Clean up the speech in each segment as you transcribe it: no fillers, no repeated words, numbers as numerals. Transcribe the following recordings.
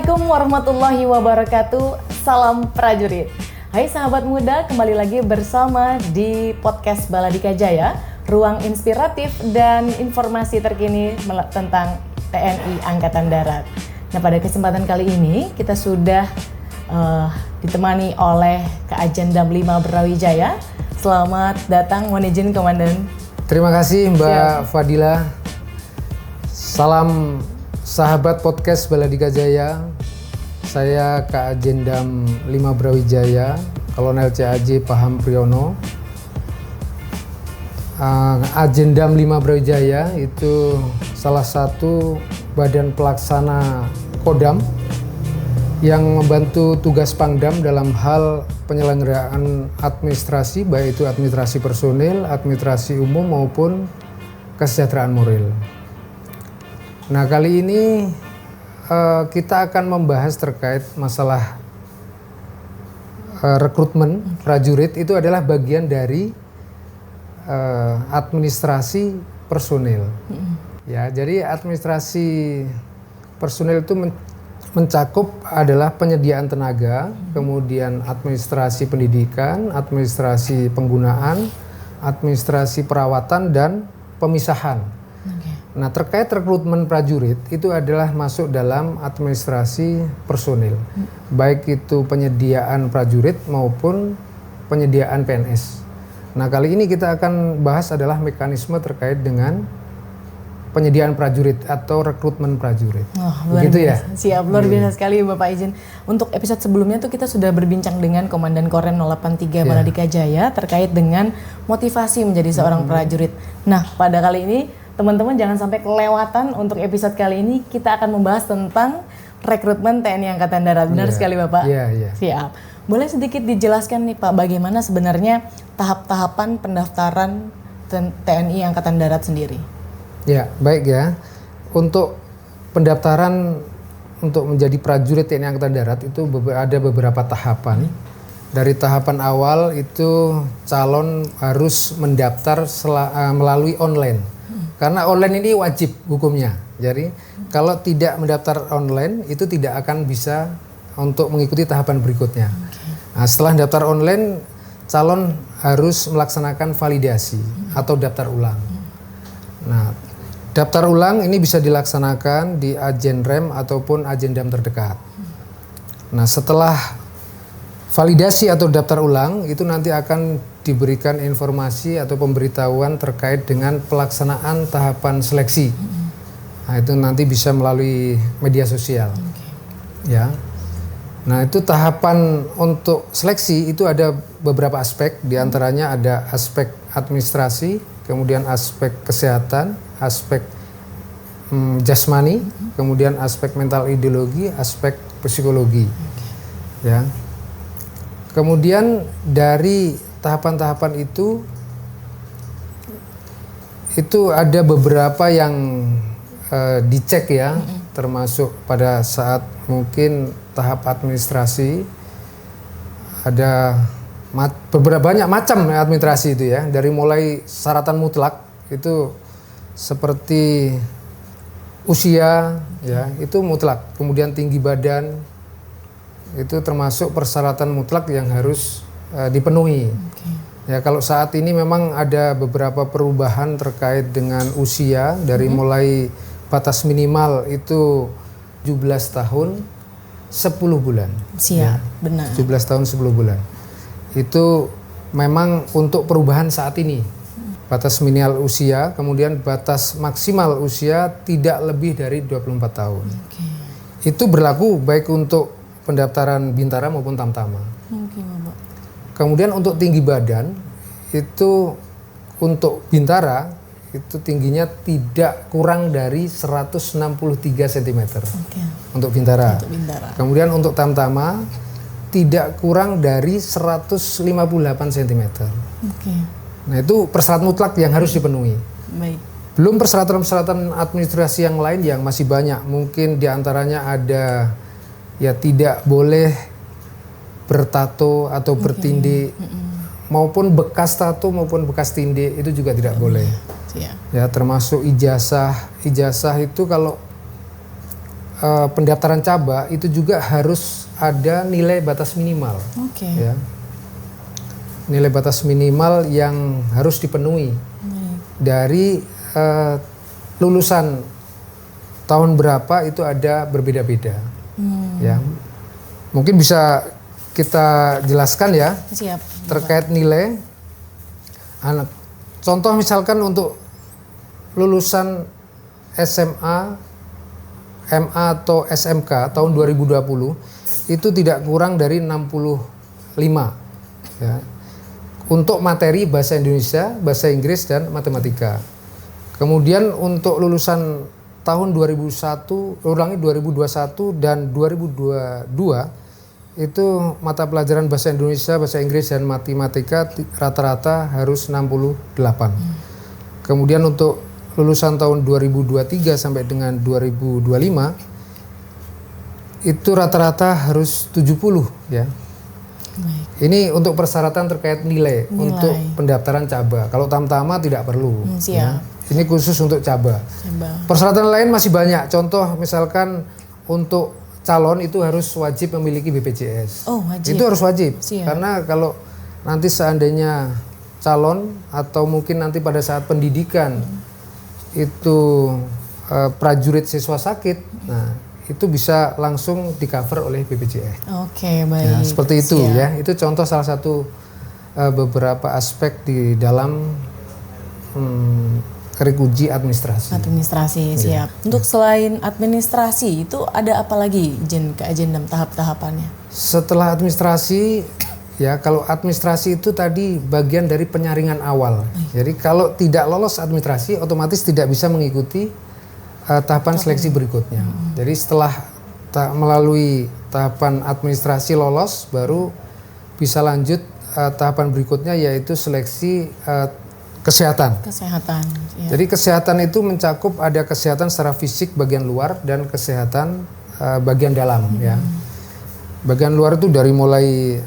Assalamualaikum warahmatullahi wabarakatuh. Salam prajurit. Hai sahabat muda, kembali lagi bersama di podcast Baladika Jaya, ruang inspiratif dan informasi terkini tentang TNI Angkatan Darat. Nah, pada kesempatan kali ini kita sudah ditemani oleh Kak Ajendam 5 Brawijaya. Selamat datang, mohon izin Komandan. Terima kasih Mbak Fadila. Salam sahabat podcast Baladika Jaya. Saya Kak Ajendam 5 Brawijaya, Kolonel CAJ Paham Priyono. Ajendam 5 Brawijaya itu salah satu badan pelaksana Kodam yang membantu tugas Pangdam dalam hal penyelenggaraan administrasi, baik itu administrasi personil, administrasi umum maupun kesejahteraan moral. Nah, kali ini kita akan membahas terkait masalah rekrutmen prajurit. Itu adalah bagian dari administrasi personil. Ya, jadi administrasi personil itu mencakup adalah penyediaan tenaga, kemudian administrasi pendidikan, administrasi penggunaan, administrasi perawatan, dan pemisahan. Nah, terkait rekrutmen prajurit itu adalah masuk dalam administrasi personil, baik itu penyediaan prajurit maupun penyediaan PNS. Nah, kali ini kita akan bahas adalah mekanisme terkait dengan penyediaan prajurit atau rekrutmen prajurit. Begitu ya? Siap, luar biasa sekali Bapak izin. Untuk episode sebelumnya tuh kita sudah berbincang dengan Komandan Korem 083 Baladika Jaya terkait dengan motivasi menjadi seorang prajurit. Nah, pada kali ini teman-teman jangan sampai kelewatan, untuk episode kali ini kita akan membahas tentang rekrutmen TNI Angkatan Darat. Benar sekali Bapak? Iya. Siap. Boleh sedikit dijelaskan nih Pak, bagaimana sebenarnya tahap-tahapan pendaftaran TNI Angkatan Darat sendiri? Ya, baik ya. Untuk pendaftaran untuk menjadi prajurit TNI Angkatan Darat itu ada beberapa tahapan. Dari tahapan awal itu calon harus mendaftar melalui online. Karena online ini wajib hukumnya. Jadi kalau tidak mendaftar online itu tidak akan bisa untuk mengikuti tahapan berikutnya. Nah, setelah daftar online, calon harus melaksanakan validasi atau daftar ulang. Nah, daftar ulang ini bisa dilaksanakan di Ajenrem ataupun Ajendam terdekat. Nah, setelah validasi atau daftar ulang itu nanti akan diberikan informasi atau pemberitahuan terkait dengan pelaksanaan tahapan seleksi. Nah, itu nanti bisa melalui media sosial. Ya. Nah, itu tahapan untuk seleksi itu ada beberapa aspek, diantaranya ada aspek administrasi, kemudian aspek kesehatan, aspek jasmani, kemudian aspek mental ideologi, aspek psikologi. Ya. Kemudian dari tahapan-tahapan itu ada beberapa yang dicek ya, termasuk pada saat mungkin tahap administrasi ada banyak macam administrasi itu ya, dari mulai syaratan mutlak itu seperti usia ya, itu mutlak, kemudian tinggi badan itu termasuk persyaratan mutlak yang harus dipenuhi. Ya, kalau saat ini memang ada beberapa perubahan terkait dengan usia, dari mulai batas minimal itu 17 tahun 10 bulan. Siap, ya, benar. 17 tahun 10 bulan. Itu memang untuk perubahan saat ini. Batas minimal usia, kemudian batas maksimal usia tidak lebih dari 24 tahun. Itu berlaku baik untuk pendaftaran Bintara maupun Tamtama. Kemudian untuk tinggi badan itu untuk Bintara itu tingginya tidak kurang dari 163 cm untuk Bintara. Kemudian untuk Tamtama tidak kurang dari 158 cm. Nah, itu persyaratan mutlak yang harus dipenuhi. Baik. Belum persyaratan-persyaratan administrasi yang lain yang masih banyak. Mungkin diantaranya ada ya tidak boleh bertato atau bertinde, maupun bekas tato maupun bekas tinde itu juga tidak boleh. Ya, termasuk ijazah. Ijazah itu kalau pendaftaran Caba itu juga harus ada nilai batas minimal. Oke. Ya. Nilai batas minimal yang harus dipenuhi dari lulusan tahun berapa itu ada berbeda-beda. Ya. Mungkin bisa kita jelaskan ya. Siap. Terkait nilai anak. Contoh misalkan untuk lulusan SMA, MA atau SMK tahun 2020 itu tidak kurang dari 65 ya. Untuk materi bahasa Indonesia, bahasa Inggris dan matematika. Kemudian untuk lulusan tahun 2021 dan 2022 itu mata pelajaran bahasa Indonesia, bahasa Inggris dan matematika rata-rata harus 68. Kemudian untuk lulusan tahun 2023 sampai dengan 2025 itu rata-rata harus 70 ya. Baik. Ini untuk persyaratan terkait nilai untuk pendaftaran Caba. Kalau Tamtama tidak perlu. Siap. Ya. Ini khusus untuk Caba. Persyaratan lain masih banyak. Contoh misalkan untuk calon itu harus wajib memiliki BPJS. Oh, wajib. Itu harus wajib. Siap. Karena kalau nanti seandainya calon atau mungkin nanti pada saat pendidikan itu prajurit siswa sakit, nah itu bisa langsung di cover oleh BPJS. Oke, baik. Ya, seperti itu. Siap. Ya, itu contoh salah satu beberapa aspek di dalam uji administrasi. Administrasi, siap. Untuk selain administrasi itu ada apa lagi izin ke agendam tahap-tahapannya? Setelah administrasi, ya kalau administrasi itu tadi bagian dari penyaringan awal. Jadi kalau tidak lolos administrasi, otomatis tidak bisa mengikuti tahapan seleksi berikutnya. Jadi setelah melalui tahapan administrasi lolos, baru bisa lanjut tahapan berikutnya yaitu seleksi kesehatan. Kesehatan. Ya. Jadi kesehatan itu mencakup ada kesehatan secara fisik bagian luar dan kesehatan bagian dalam. Ya. Bagian luar itu dari mulai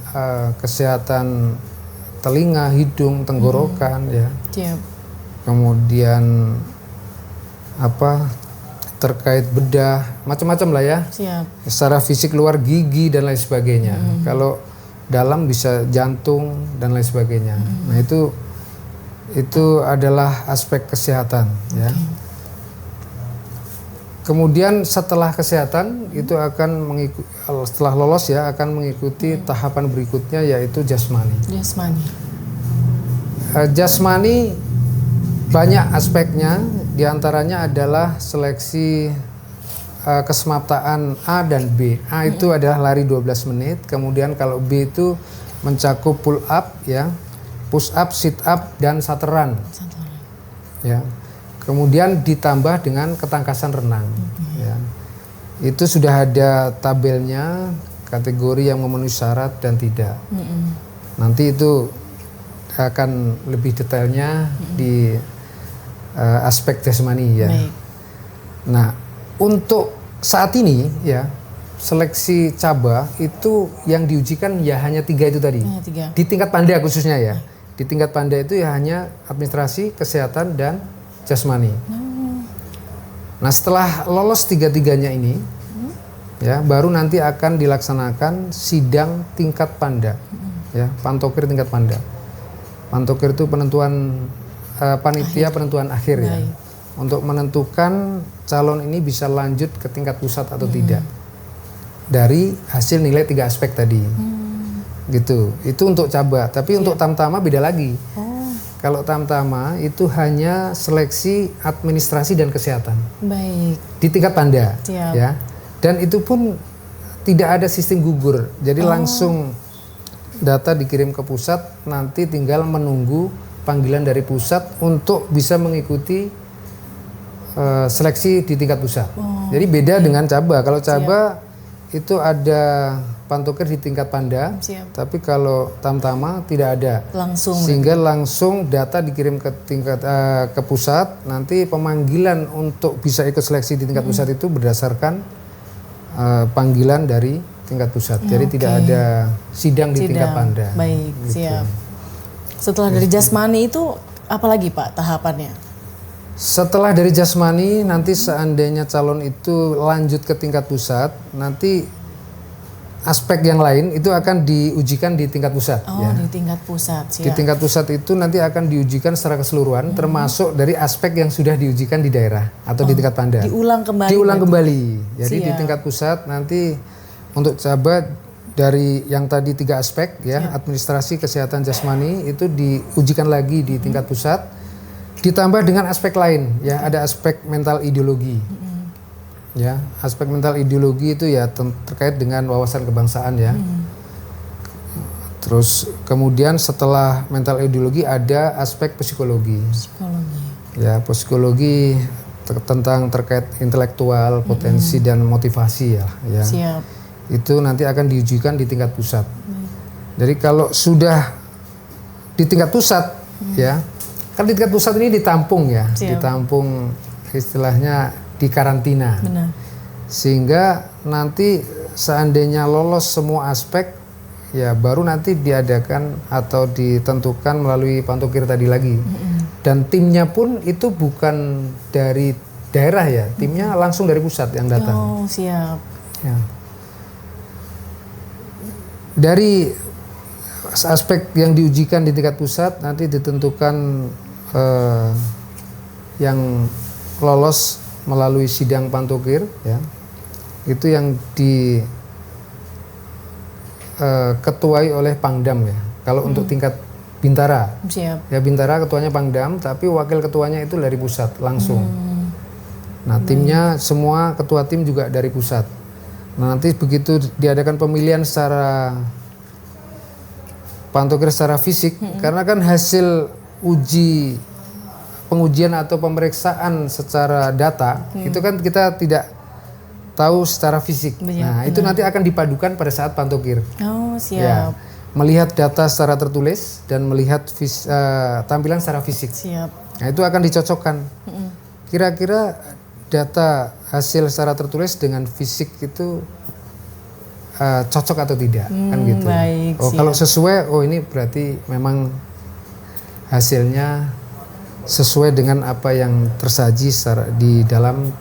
kesehatan telinga, hidung, tenggorokan, ya. Siap. Kemudian terkait bedah, macam-macam lah ya. Siap. Secara fisik luar gigi dan lain sebagainya. Kalau dalam bisa jantung dan lain sebagainya. Nah itu adalah aspek kesehatan, ya. Kemudian setelah kesehatan itu akan setelah lolos ya akan mengikuti tahapan berikutnya yaitu jasmani. Jasmani. Jasmani banyak aspeknya, diantaranya adalah seleksi kesemaptaan A dan B. A itu adalah lari 12 menit, kemudian kalau B itu mencakup pull up ya, push up, sit up dan sateran. Ya. Kemudian ditambah dengan ketangkasan renang. Ya. Itu sudah ada tabelnya, kategori yang memenuhi syarat dan tidak. Nanti itu akan lebih detailnya di aspek jasmani ya. Baik. Nah, untuk saat ini ya seleksi Caba itu yang diujikan ya hanya 3 itu tadi. Hanya 3. Di tingkat Panda khususnya ya. Di tingkat Panda itu ya hanya administrasi, kesehatan dan jasmani. Nah, setelah lolos 3-3-nya ini ya baru nanti akan dilaksanakan sidang tingkat Panda. Ya, pantokir tingkat Panda. Pantokir itu penentuan panitia penentuan akhir ya. Untuk menentukan calon ini bisa lanjut ke tingkat pusat atau tidak. Dari hasil nilai 3 aspek tadi. Gitu. Itu untuk Caba, tapi untuk Tamtama beda lagi. Kalau Tamtama itu hanya seleksi administrasi dan kesehatan. Baik. Di tingkat Panda. Siap. Ya. Dan itu pun tidak ada sistem gugur. Jadi langsung data dikirim ke pusat, nanti tinggal menunggu panggilan dari pusat untuk bisa mengikuti seleksi di tingkat pusat. Jadi beda dengan Caba. Kalau Caba itu ada pantokir di tingkat Panda, tapi kalau Tamtama tidak ada. Langsung. Sehingga langsung data dikirim ke tingkat ke pusat. Nanti pemanggilan untuk bisa ikut seleksi di tingkat pusat itu berdasarkan panggilan dari tingkat pusat. Jadi tidak ada sidang di tingkat Panda. Baik, gitu. siap. Setelah dari jasmani itu apa lagi Pak tahapannya? Setelah dari jasmani, nanti seandainya calon itu lanjut ke tingkat pusat, nanti aspek yang lain itu akan diujikan di tingkat pusat. Oh, ya. di tingkat pusat. Siap. Di tingkat pusat itu nanti akan diujikan secara keseluruhan, termasuk dari aspek yang sudah diujikan di daerah atau di tingkat Panda. Diulang kembali. Diulang kembali. Jadi di Siap. tingkat pusat nanti untuk sahabat dari yang tadi 3 aspek ya, administrasi, kesehatan, jasmani itu diujikan lagi di tingkat pusat. Ditambah dengan aspek lain ya, ada aspek mental ideologi. Ya, aspek mental ideologi itu ya terkait dengan wawasan kebangsaan ya. Terus kemudian setelah mental ideologi ada aspek psikologi. Psikologi. Ya, psikologi tentang terkait intelektual, potensi dan motivasi ya. Siap. Itu nanti akan diujikan di tingkat pusat. Jadi kalau sudah di tingkat pusat ya, kan di tingkat pusat ini ditampung ya, Siap. ditampung istilahnya di karantina. Benar. Sehingga nanti seandainya lolos semua aspek ya baru nanti diadakan atau ditentukan melalui pantokir tadi lagi. Dan timnya pun itu bukan dari daerah ya, timnya langsung dari pusat yang datang. Oh, siap. Ya. Dari aspek yang diujikan di tingkat pusat nanti ditentukan yang lolos melalui sidang pantokir ya, itu yang diketuai oleh Pangdam ya. Kalau untuk tingkat Bintara Siap. ya, Bintara ketuanya Pangdam tapi wakil ketuanya itu dari pusat langsung. Nah timnya semua ketua tim juga dari pusat. Nah nanti begitu diadakan pemilihan secara pantokir secara fisik, karena kan hasil pengujian atau pemeriksaan secara data itu kan kita tidak tahu secara fisik. Nah itu nanti akan dipadukan pada saat pantokir. Oh, siap. Ya, melihat data secara tertulis dan melihat tampilan secara fisik. Siap. Nah itu akan dicocokkan. Kira-kira data hasil secara tertulis dengan fisik itu cocok atau tidak, kan gitu. Baik, oh kalau sesuai, oh ini berarti memang hasilnya sesuai dengan apa yang tersaji di dalam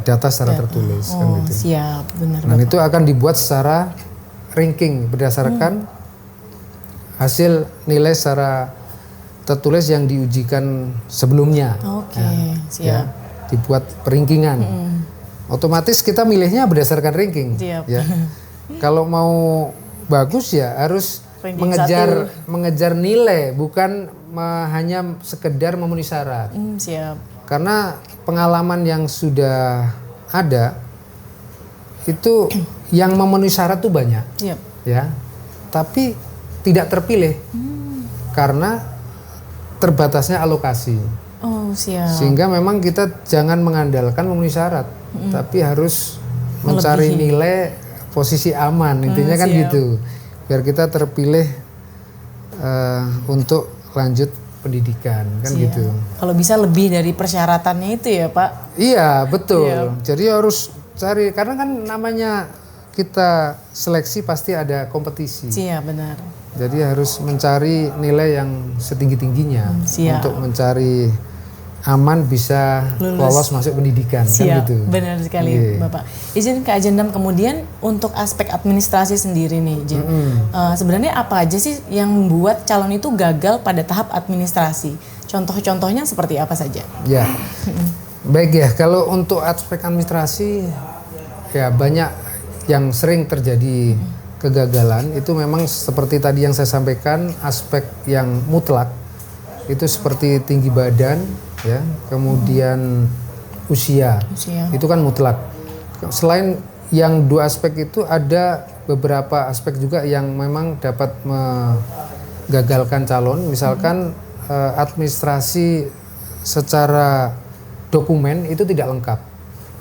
data secara tertulis, kan Oh, gitu. siap. Benar. Dan itu akan dibuat secara ranking berdasarkan hasil nilai secara tertulis yang diujikan sebelumnya. Oke, siap. Ya, dibuat peringkingan. Otomatis kita milihnya berdasarkan ranking. Siap. Ya. Kalau mau bagus ya harus Ranking mengejar nilai, bukan hanya sekedar memenuhi syarat. Siap. Karena pengalaman yang sudah ada itu yang memenuhi syarat tuh banyak. Siap. Ya. Tapi tidak terpilih. Karena terbatasnya alokasi. Oh, siap. Sehingga memang kita jangan mengandalkan memenuhi syarat, tapi harus mencari nilai posisi aman, intinya kan siap. gitu, biar kita terpilih untuk lanjut pendidikan, kan Siap. gitu. Kalau bisa lebih dari persyaratannya itu ya, Pak. Iya betul. Siap. Jadi harus cari, karena kan namanya kita seleksi pasti ada kompetisi. Siap, benar. Jadi harus mencari nilai yang setinggi-tingginya Siap. untuk mencari aman bisa lolos masuk pendidikan. Siap, Kan gitu. benar sekali, Iya. Bapak. Izin ke Ajendam, kemudian untuk aspek administrasi sendiri nih, Jen. Sebenarnya apa aja sih yang membuat calon itu gagal pada tahap administrasi? Contoh-contohnya seperti apa saja? Ya, baik ya. Kalau untuk aspek administrasi, ya banyak yang sering terjadi kegagalan. Itu memang seperti tadi yang saya sampaikan, aspek yang mutlak itu seperti tinggi badan, ya, kemudian usia. Itu kan mutlak. Selain yang 2 aspek itu, ada beberapa aspek juga yang memang dapat menggagalkan calon. Misalkan administrasi secara dokumen itu tidak lengkap.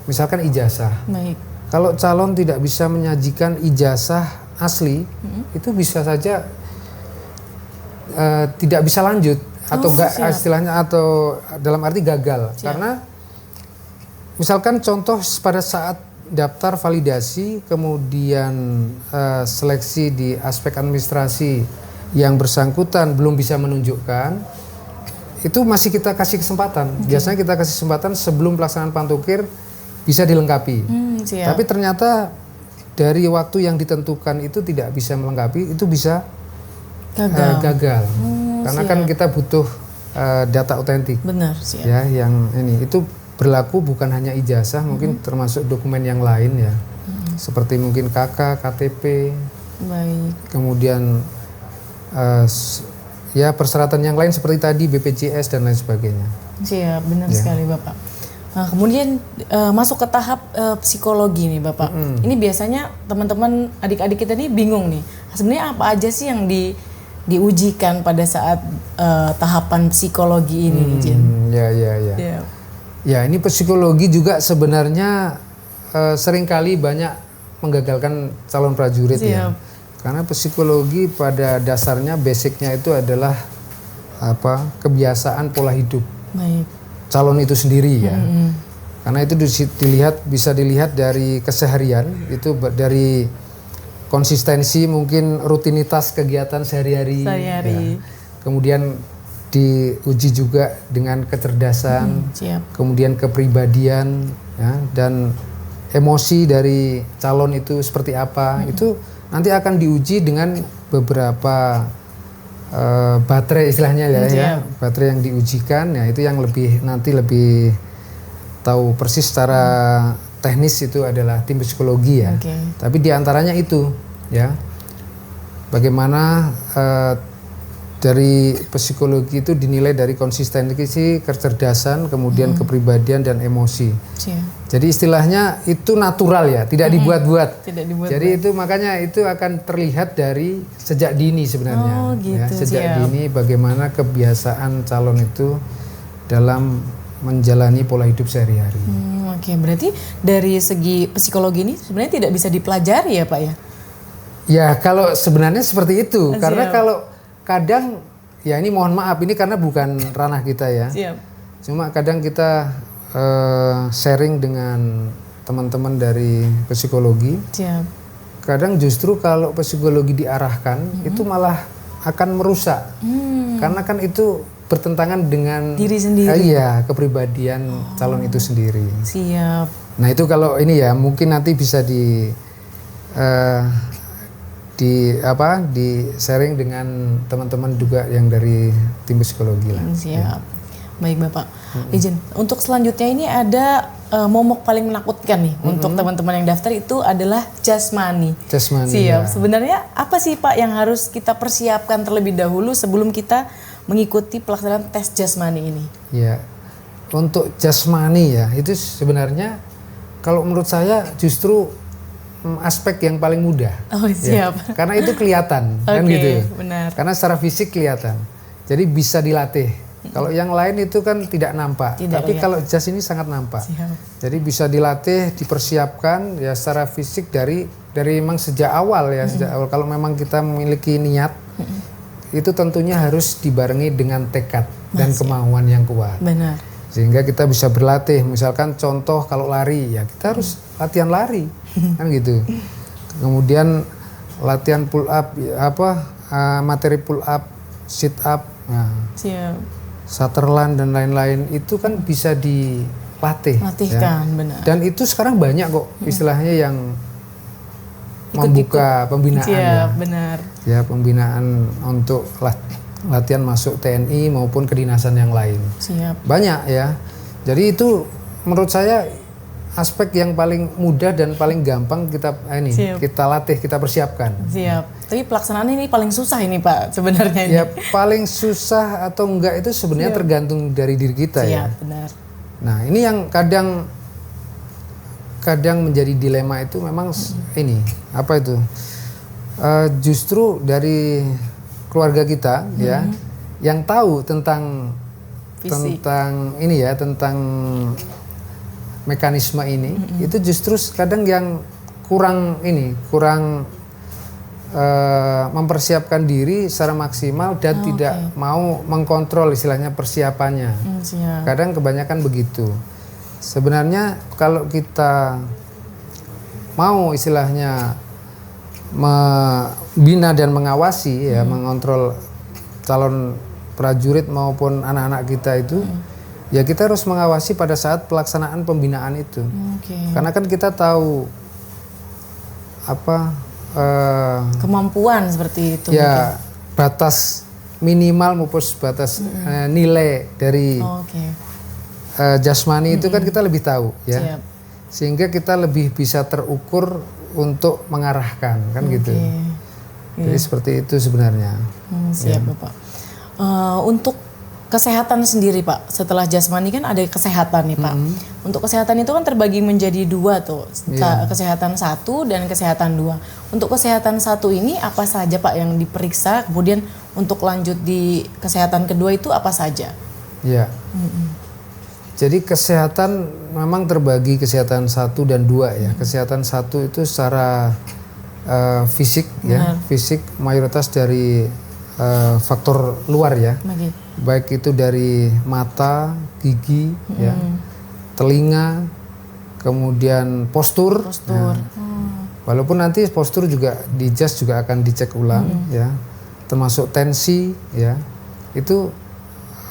Misalkan ijazah. Baik. Kalau calon tidak bisa menyajikan ijazah asli, itu bisa saja tidak bisa lanjut atau istilahnya, atau dalam arti gagal. Karena misalkan contoh pada saat daftar validasi kemudian seleksi di aspek administrasi yang bersangkutan belum bisa menunjukkan, itu masih kita kasih kesempatan. Biasanya kita kasih kesempatan sebelum pelaksanaan pantukir bisa dilengkapi. Tapi ternyata dari waktu yang ditentukan itu tidak bisa melengkapi, itu bisa gagal. Karena kan kita butuh data otentik. Benar, siap. Ya, yang ini itu berlaku bukan hanya ijazah, mungkin termasuk dokumen yang lain ya. Seperti mungkin KK, KTP. Baik. Kemudian ya persyaratan yang lain seperti tadi BPJS dan lain sebagainya. Siap, benar sekali Bapak. Nah, kemudian masuk ke tahap psikologi nih Bapak. Ini biasanya teman-teman adik-adik kita nih bingung nih. Sebenarnya apa aja sih yang diujikan pada saat tahapan psikologi ini, Jin? Ya, ini psikologi juga sebenarnya seringkali banyak menggagalkan calon prajurit ya. Karena psikologi pada dasarnya basicnya itu adalah kebiasaan pola hidup calon itu sendiri ya. Karena itu bisa dilihat dari keseharian, itu dari konsistensi mungkin rutinitas kegiatan sehari-hari. Ya. Kemudian diuji juga dengan kecerdasan, kemudian kepribadian ya, dan emosi dari calon itu seperti apa. Itu nanti akan diuji dengan beberapa baterai istilahnya ya, baterai yang diujikan ya, itu yang nanti lebih tahu persis secara teknis itu adalah tim psikologi ya. Tapi diantaranya itu ya, bagaimana dari psikologi itu dinilai dari konsistensi, kecerdasan, kemudian kepribadian dan emosi. Jadi istilahnya itu natural ya, tidak dibuat-buat. Jadi itu makanya itu akan terlihat dari sejak dini sebenarnya. Ya, sejak dini bagaimana kebiasaan calon itu dalam menjalani pola hidup sehari-hari. Berarti dari segi psikologi ini sebenarnya tidak bisa dipelajari ya Pak ya? Ya kalau sebenarnya seperti itu, karena kalau kadang ya ini mohon maaf ini karena bukan ranah kita ya. Cuma kadang kita sharing dengan teman-teman dari psikologi. Kadang justru kalau psikologi diarahkan itu malah akan merusak. Karena kan itu bertentangan dengan diri sendiri. Iya, kepribadian calon itu sendiri. Siap. Nah, itu kalau ini ya mungkin nanti bisa di sharing dengan teman-teman juga yang dari tim psikologi lah. Siap. Baik Bapak. Izin. Untuk selanjutnya ini ada momok paling menakutkan nih untuk teman-teman yang daftar, itu adalah jasmani. Siap. Ya. Sebenarnya apa sih Pak yang harus kita persiapkan terlebih dahulu sebelum kita mengikuti pelaksanaan tes jasmani ini? Ya. Untuk jasmani ya, itu sebenarnya kalau menurut saya justru aspek yang paling mudah. Siap. Ya. Karena itu kelihatan, kan gitu. Benar. Karena secara fisik kelihatan. Jadi bisa dilatih. Kalau yang lain itu kan tidak nampak. Tapi kalau jas ini sangat nampak. Jadi bisa dilatih, dipersiapkan ya secara fisik dari memang sejak awal ya, sejak awal. Kalau memang kita memiliki niat, itu tentunya harus dibarengi dengan tekad dan kemauan yang kuat. Benar. Sehingga kita bisa berlatih. Misalkan contoh kalau lari ya kita harus latihan lari, kan gitu. Kemudian latihan pull up, materi pull up, sit up, Sutherland dan lain-lain itu kan bisa dilatih. Latihkan, ya. Benar. Dan itu sekarang banyak kok istilahnya yang membuka pembinaan. Ya, benar. Ya, pembinaan untuk latihan masuk TNI maupun kedinasan yang lain. Banyak ya. Jadi itu menurut saya aspek yang paling mudah dan paling gampang kita latih, kita persiapkan. Tapi pelaksanaan ini paling susah ini Pak sebenarnya. Ya paling susah atau enggak itu sebenarnya tergantung dari diri kita ya. Benar. Nah ini yang kadang menjadi dilema itu memang ini apa itu justru dari keluarga kita ya yang tahu tentang ini ya, tentang mekanisme ini itu justru kadang yang kurang mempersiapkan diri secara maksimal dan tidak mau mengkontrol istilahnya persiapannya. Kadang kebanyakan begitu. Sebenarnya kalau kita mau istilahnya membina dan mengawasi ya, mengontrol calon prajurit maupun anak-anak kita itu, ya kita harus mengawasi pada saat pelaksanaan pembinaan itu. Karena kan kita tahu apa kemampuan seperti itu. Ya mungkin. Batas minimal maupun batas nilai dari jasmani itu kan kita lebih tahu ya. Siap. Sehingga kita lebih bisa terukur untuk mengarahkan kan gitu. Jadi seperti itu sebenarnya. Siap Bapak. Untuk kesehatan sendiri Pak, setelah jasmani kan ada kesehatan nih Pak. Untuk kesehatan itu kan terbagi menjadi 2 tuh, kesehatan 1 dan kesehatan 2. Untuk kesehatan 1 ini apa saja Pak yang diperiksa, kemudian untuk lanjut di kesehatan kedua itu apa saja? Ya. Jadi kesehatan memang terbagi kesehatan 1 dan 2 ya. Kesehatan 1 itu secara fisik ya, fisik mayoritas dari faktor luar ya. Baik itu dari mata, gigi ya, telinga, kemudian postur. Ya. Walaupun nanti postur juga di jas juga akan dicek ulang ya. Termasuk tensi ya. Itu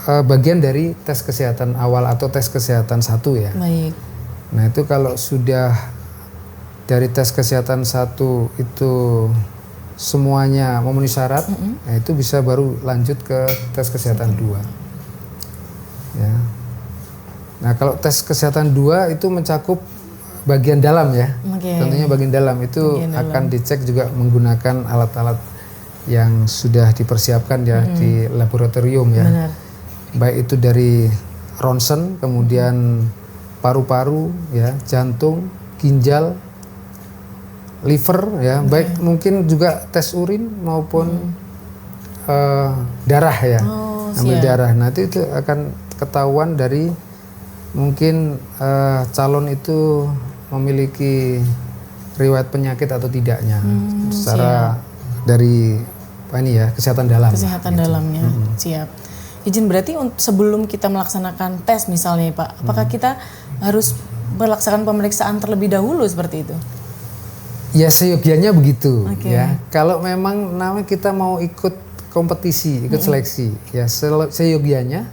bagian dari tes kesehatan awal atau tes kesehatan 1 ya. Baik. Nah itu kalau sudah dari tes kesehatan 1 itu semuanya memenuhi syarat, nah itu bisa baru lanjut ke tes kesehatan 2. Ya. Nah kalau tes kesehatan 2 itu mencakup bagian dalam ya. Tentunya bagian dalam itu akan dicek juga menggunakan alat-alat yang sudah dipersiapkan ya di laboratorium ya. Benar. Baik itu dari ronsen, kemudian paru-paru, ya, jantung, ginjal, liver, ya, baik mungkin juga tes urin maupun darah ya, ambil darah. Nanti itu akan ketahuan dari mungkin calon itu memiliki riwayat penyakit atau tidaknya, secara dari ini ya kesehatan dalam. Kesehatan gitu. Dalamnya, siap. Izin berarti sebelum kita melaksanakan tes misalnya Pak, apakah kita harus melaksanakan pemeriksaan terlebih dahulu seperti itu? Ya seyogianya begitu ya. Kalau memang namanya kita mau ikut kompetisi, ikut seleksi, ya seyogianya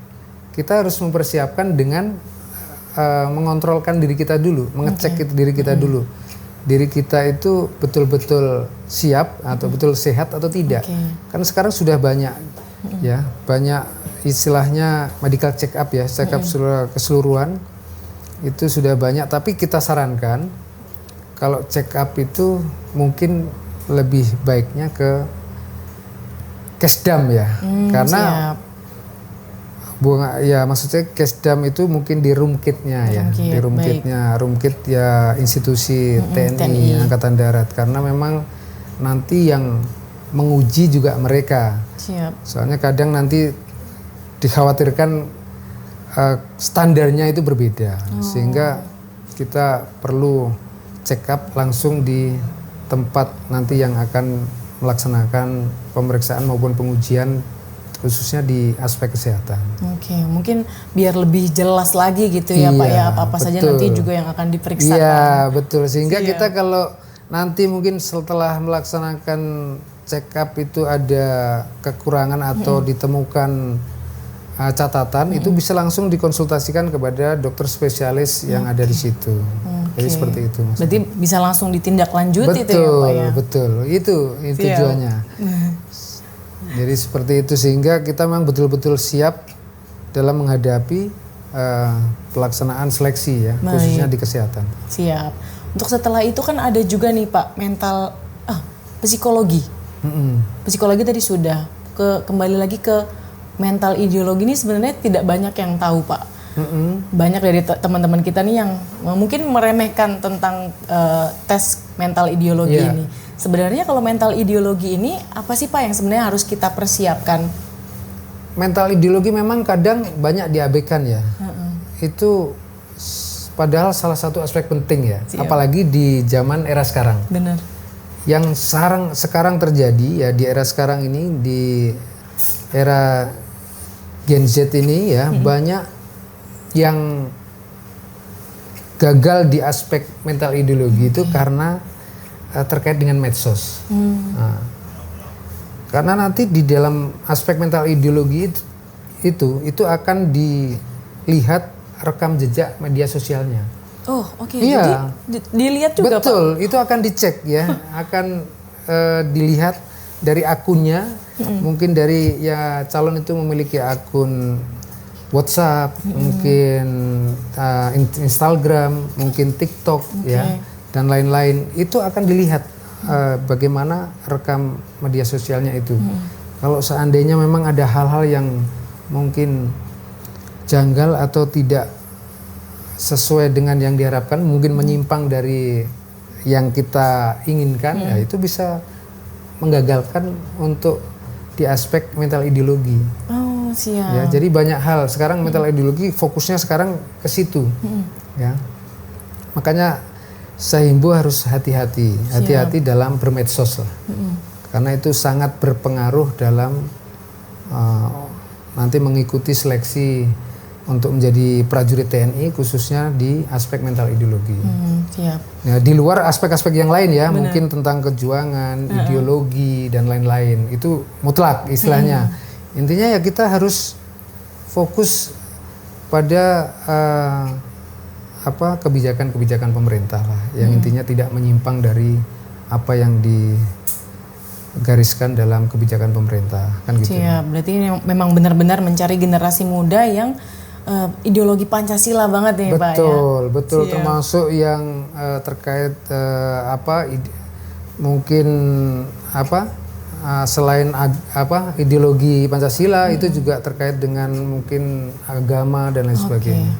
kita harus mempersiapkan dengan mengontrolkan diri kita dulu, mengecek diri kita dulu. Diri kita itu betul-betul siap atau betul sehat atau tidak. Kan sekarang sudah banyak ya, banyak istilahnya medical check up ya, check up keseluruhan itu sudah banyak, tapi kita sarankan kalau check up itu mungkin lebih baiknya ke kesdam ya, karena ya maksudnya kesdam itu mungkin di rumkitnya ya, di rumkitnya, rumkit ya institusi TNI Angkatan Darat, karena memang nanti yang menguji juga mereka. Soalnya kadang nanti dikhawatirkan standarnya itu berbeda, sehingga kita perlu check up langsung di tempat nanti yang akan melaksanakan pemeriksaan maupun pengujian khususnya di aspek kesehatan. Mungkin biar lebih jelas lagi gitu ya Pak ya, apa-apa saja nanti juga yang akan diperiksa. Iya betul, sehingga kita kalau nanti mungkin setelah melaksanakan check up itu ada kekurangan atau ditemukan catatan, itu bisa langsung dikonsultasikan kepada dokter spesialis yang ada di situ. Jadi seperti itu. Maksudnya. Berarti bisa langsung ditindaklanjuti itu ya Pak ya? Betul, itu tujuannya. Jadi seperti itu, sehingga kita memang betul-betul siap dalam menghadapi pelaksanaan seleksi ya, khususnya di kesehatan. Siap. Untuk setelah itu kan ada juga nih Pak, psikologi. Psikologi tadi sudah, kembali lagi ke mental ideologi ini sebenarnya tidak banyak yang tahu Pak. Banyak dari teman-teman kita nih yang mungkin meremehkan tentang tes mental ideologi ini. Sebenarnya kalau mental ideologi ini apa sih Pak yang sebenarnya harus kita persiapkan? Mental ideologi memang kadang banyak diabaikan ya. Itu padahal salah satu aspek penting ya. Apalagi di zaman era sekarang. Benar. Yang sekarang terjadi ya, di era sekarang ini, di era Gen Z ini ya, banyak yang gagal di aspek mental ideologi itu karena terkait dengan medsos. Nah, karena nanti di dalam aspek mental ideologi itu akan dilihat rekam jejak media sosialnya. Oh, oke. Iya. Jadi dilihat juga, Pak. Betul, itu akan dicek ya, akan dilihat dari akunnya. Mungkin dari ya calon itu memiliki akun WhatsApp, mungkin Instagram, mungkin TikTok ya, dan lain-lain. Itu akan dilihat bagaimana rekam media sosialnya itu. Kalau seandainya memang ada hal-hal yang mungkin janggal atau tidak sesuai dengan yang diharapkan, mungkin menyimpang dari yang kita inginkan, ya itu bisa menggagalkan untuk di aspek mental ideologi. Oh, siap. Ya, jadi banyak hal sekarang mental ideologi fokusnya sekarang ke situ. Ya. Makanya saya himbau harus hati-hati dalam bermedsos lah. Karena itu sangat berpengaruh dalam nanti mengikuti seleksi untuk menjadi prajurit TNI, khususnya di aspek mental ideologi. Siap. Ya, di luar aspek-aspek yang lain ya, mungkin tentang kejuangan, ideologi dan lain-lain, itu mutlak istilahnya. Intinya ya kita harus fokus pada kebijakan-kebijakan pemerintah lah, yang intinya tidak menyimpang dari apa yang digariskan dalam kebijakan pemerintah, kan gitu. Siap. Berarti ini memang benar-benar mencari generasi muda yang ideologi Pancasila banget ya, Pak ya. Betul. Siap. Termasuk yang terkait selain ideologi Pancasila itu juga terkait dengan mungkin agama dan lain sebagainya.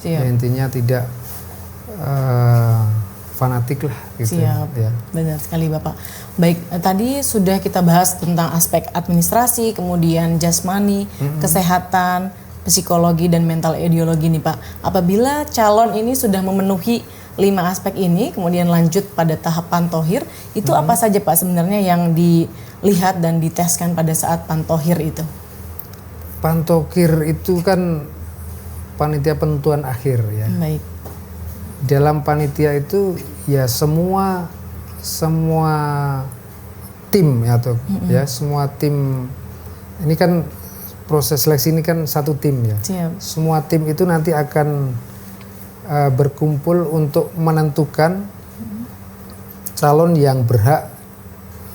Siap. Ya, intinya tidak fanatik lah gitu. Siap. Ya. Benar sekali, Bapak. Baik, tadi sudah kita bahas tentang aspek administrasi, kemudian jasmani, kesehatan, psikologi dan mental ideologi nih, Pak. Apabila calon ini sudah memenuhi 5 aspek ini, kemudian lanjut pada tahap pantohir, itu apa saja, Pak, sebenarnya yang dilihat dan diteskan pada saat pantohir itu? Pantohir itu kan panitia penentuan akhir ya. Baik. Dalam panitia itu ya semua tim ya atau ya semua tim ini kan proses seleksi ini kan satu tim ya. Siap. Semua tim itu nanti akan berkumpul untuk menentukan calon yang berhak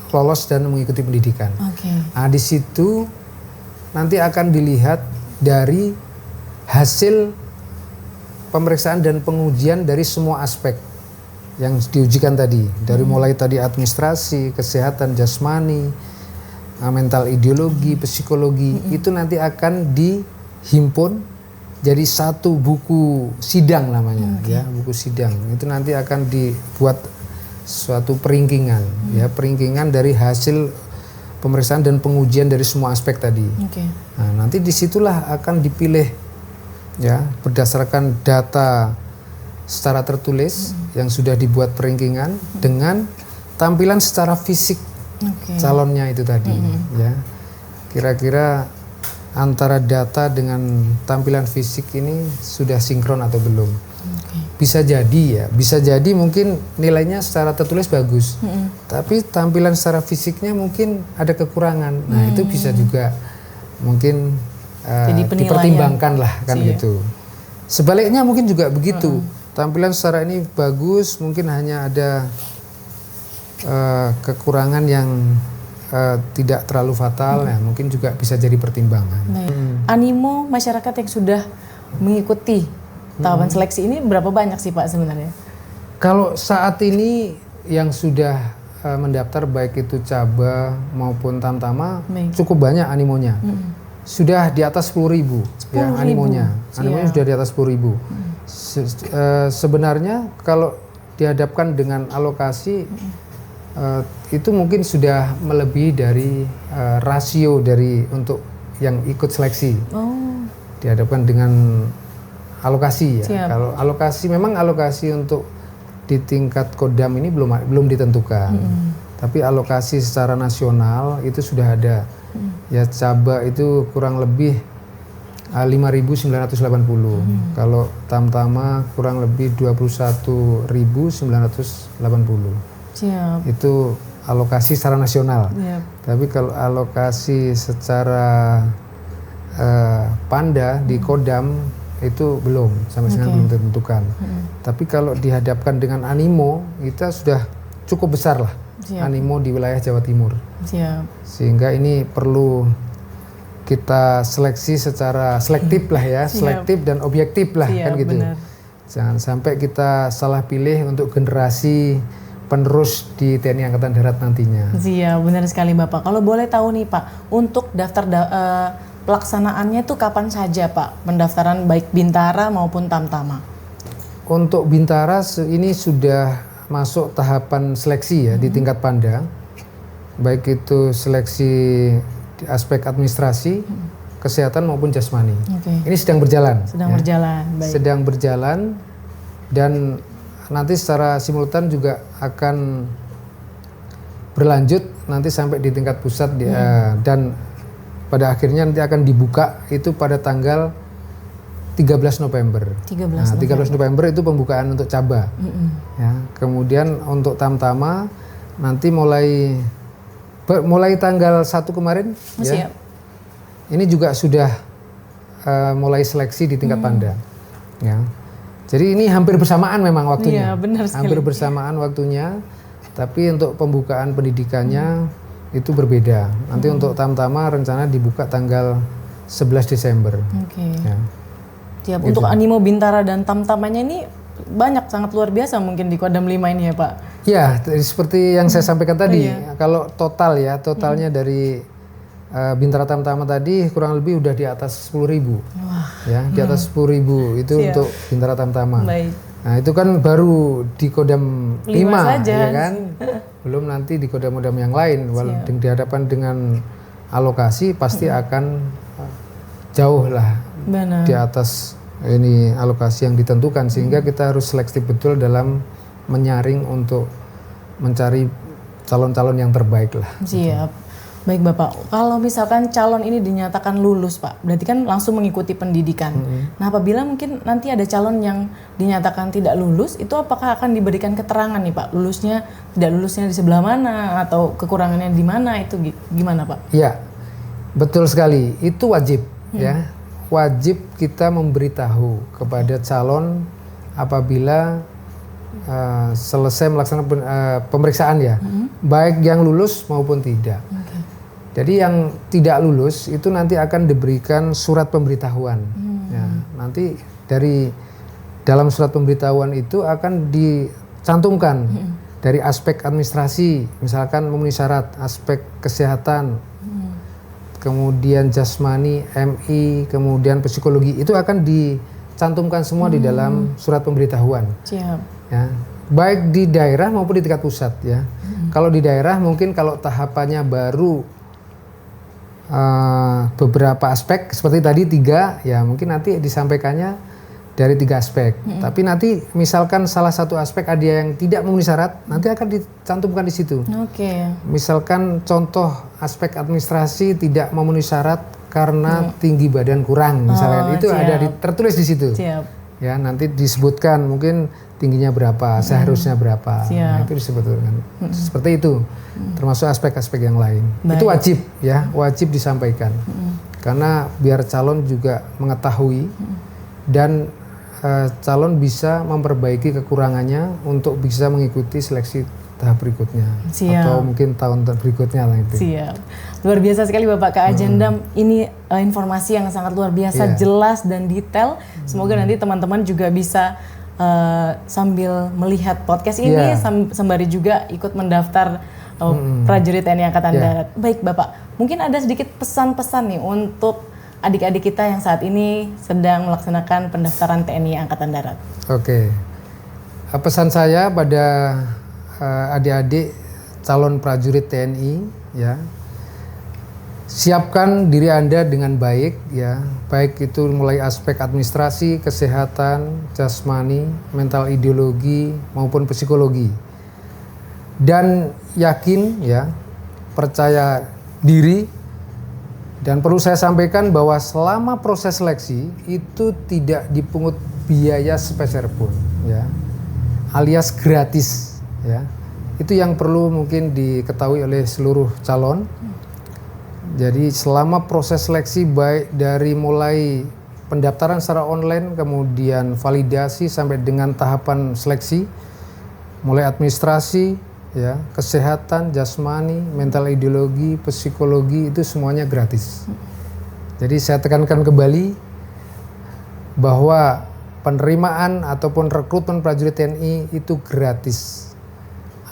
lolos dan mengikuti pendidikan. Nah, di situ nanti akan dilihat dari hasil pemeriksaan dan pengujian dari semua aspek yang diujikan tadi, dari mulai tadi administrasi, kesehatan jasmani, mental ideologi, psikologi, itu nanti akan dihimpun jadi satu buku sidang namanya, ya buku sidang. Itu nanti akan dibuat suatu peringkingan, ya peringkingan dari hasil pemeriksaan dan pengujian dari semua aspek tadi. Nah, nanti disitulah akan dipilih, ya berdasarkan data secara tertulis yang sudah dibuat peringkingan dengan tampilan secara fisik. Calonnya itu tadi, ya kira-kira antara data dengan tampilan fisik ini sudah sinkron atau belum? Bisa jadi mungkin nilainya secara tertulis bagus, tapi tampilan secara fisiknya mungkin ada kekurangan. Nah itu bisa juga mungkin dipertimbangkan lah kan gitu. Sebaliknya mungkin juga begitu, tampilan secara ini bagus, mungkin hanya ada kekurangan yang tidak terlalu fatal, ya mungkin juga bisa jadi pertimbangan. Animo masyarakat yang sudah mengikuti tahapan seleksi ini berapa banyak sih, Pak, sebenarnya? Kalau saat ini yang sudah mendaftar baik itu Caba maupun Tamtama cukup banyak animonya. Sudah di atas 10.000 ya animonya. Animonya sudah di atas 10.000. Sebenarnya kalau dihadapkan dengan alokasi itu mungkin sudah melebihi dari rasio dari untuk yang ikut seleksi. Dihadapkan dengan alokasi ya. Kalau alokasi untuk di tingkat Kodam ini belum ditentukan. Tapi alokasi secara nasional itu sudah ada. Ya Caba itu kurang lebih 5.980. Kalau Tamtama kurang lebih 21.980. Itu alokasi secara nasional. Tapi kalau alokasi secara Panda di Kodam itu belum, sampai sekarang belum ditentukan. Tapi kalau dihadapkan dengan animo, kita sudah cukup besar lah. Animo di wilayah Jawa Timur. Sehingga ini perlu kita seleksi secara selektif lah ya, selektif dan objektif lah kan gitu. Benar. Jangan sampai kita salah pilih untuk generasi penerus di TNI Angkatan Darat nantinya. Iya, benar sekali Bapak. Kalau boleh tahu nih Pak, untuk daftar pelaksanaannya itu kapan saja Pak? Pendaftaran baik Bintara maupun Tamtama. Untuk Bintara ini sudah masuk tahapan seleksi ya di tingkat Panda. Baik itu seleksi di aspek administrasi, kesehatan maupun jasmani. Ini sedang berjalan. Baik. Sedang berjalan dan nanti secara simultan juga akan berlanjut nanti sampai di tingkat pusat dan pada akhirnya nanti akan dibuka itu pada tanggal 13 November. 13 November itu pembukaan untuk Caba. Ya, kemudian untuk Tamtama nanti mulai tanggal 1 kemarin ya. Ini juga sudah mulai seleksi di tingkat Panda. Ya. Jadi ini hampir bersamaan memang waktunya. Iya, benar sekali. Hampir bersamaan waktunya. Tapi untuk pembukaan pendidikannya itu berbeda. Nanti untuk Tamtama rencana dibuka tanggal 11 Desember. Ya. Siap. Untuk animo Bintara dan Tamtamanya ini banyak, sangat luar biasa mungkin di Kodam 5 ini ya Pak. Ya, seperti yang saya sampaikan tadi. Kalau totalnya dari Bintara Tamtama tadi kurang lebih udah di atas 10.000. Ya, di atas 10.000 itu untuk Bintara Tamtama. Baik. Nah, itu kan baru di Kodam 5 saja. Ya kan? Belum nanti di kodam-kodam yang lain. Dihadapkan dengan alokasi pasti akan jauh lah di atas ini alokasi yang ditentukan, sehingga kita harus selektif betul dalam menyaring untuk mencari calon-calon yang terbaik lah. Siap. Baik Bapak, kalau misalkan calon ini dinyatakan lulus Pak, berarti kan langsung mengikuti pendidikan. Nah apabila mungkin nanti ada calon yang dinyatakan tidak lulus, itu apakah akan diberikan keterangan nih Pak? Lulusnya, tidak lulusnya di sebelah mana, atau kekurangannya di mana, itu gimana Pak? Ya, betul sekali. Itu wajib ya. Wajib kita memberitahu kepada calon apabila selesai melaksanakan pemeriksaan ya. Baik yang lulus maupun tidak. Jadi yang tidak lulus itu nanti akan diberikan surat pemberitahuan. Ya, nanti dari dalam surat pemberitahuan itu akan dicantumkan dari aspek administrasi, misalkan memenuhi syarat, aspek kesehatan, kemudian jasmani, MI, kemudian psikologi, itu akan dicantumkan semua di dalam surat pemberitahuan. Siap. Ya, baik di daerah maupun di tingkat pusat ya. Kalau di daerah mungkin kalau tahapannya baru beberapa aspek seperti tadi 3 ya, mungkin nanti disampaikannya dari 3 aspek. Tapi nanti misalkan salah satu aspek ada yang tidak memenuhi syarat, nanti akan dicantumkan di situ. Misalkan contoh aspek administrasi tidak memenuhi syarat karena tinggi badan kurang, misalkan itu ada tertulis di situ. Ya, nanti disebutkan mungkin tingginya berapa, seharusnya berapa. Nah, itu disebutkan. Seperti itu. Termasuk aspek-aspek yang lain. Itu wajib ya, wajib disampaikan. Karena biar calon juga mengetahui dan calon bisa memperbaiki kekurangannya untuk bisa mengikuti seleksi tahap berikutnya. Atau mungkin tahun berikutnya lah itu. Siap. Luar biasa sekali Bapak Kak Ajendam. Ini informasi yang sangat luar biasa, jelas dan detail. Semoga nanti teman-teman juga bisa sambil melihat podcast ini sembari juga ikut mendaftar prajurit TNI Angkatan Darat. Baik Bapak, mungkin ada sedikit pesan-pesan nih untuk adik-adik kita yang saat ini sedang melaksanakan pendaftaran TNI Angkatan Darat. Oke. Pesan saya pada adik-adik calon prajurit TNI ya. Siapkan diri Anda dengan baik ya, baik itu mulai aspek administrasi, kesehatan, jasmani, mental ideologi maupun psikologi. Dan yakin ya, percaya diri, dan perlu saya sampaikan bahwa selama proses seleksi itu tidak dipungut biaya sepeser pun ya, alias gratis ya. Itu yang perlu mungkin diketahui oleh seluruh calon. Jadi selama proses seleksi baik dari mulai pendaftaran secara online, kemudian validasi sampai dengan tahapan seleksi, mulai administrasi, ya, kesehatan, jasmani, mental ideologi, psikologi itu semuanya gratis. Jadi saya tekankan kembali bahwa penerimaan ataupun rekrutmen prajurit TNI itu gratis,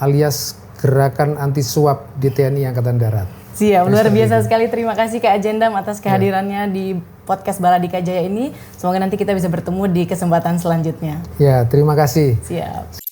alias gerakan anti suap di TNI Angkatan Darat. Siap, luar biasa sekali. Terima kasih Kak Ajendam atas kehadirannya di podcast Baladika Jaya ini. Semoga nanti kita bisa bertemu di kesempatan selanjutnya. Ya, terima kasih. Siap.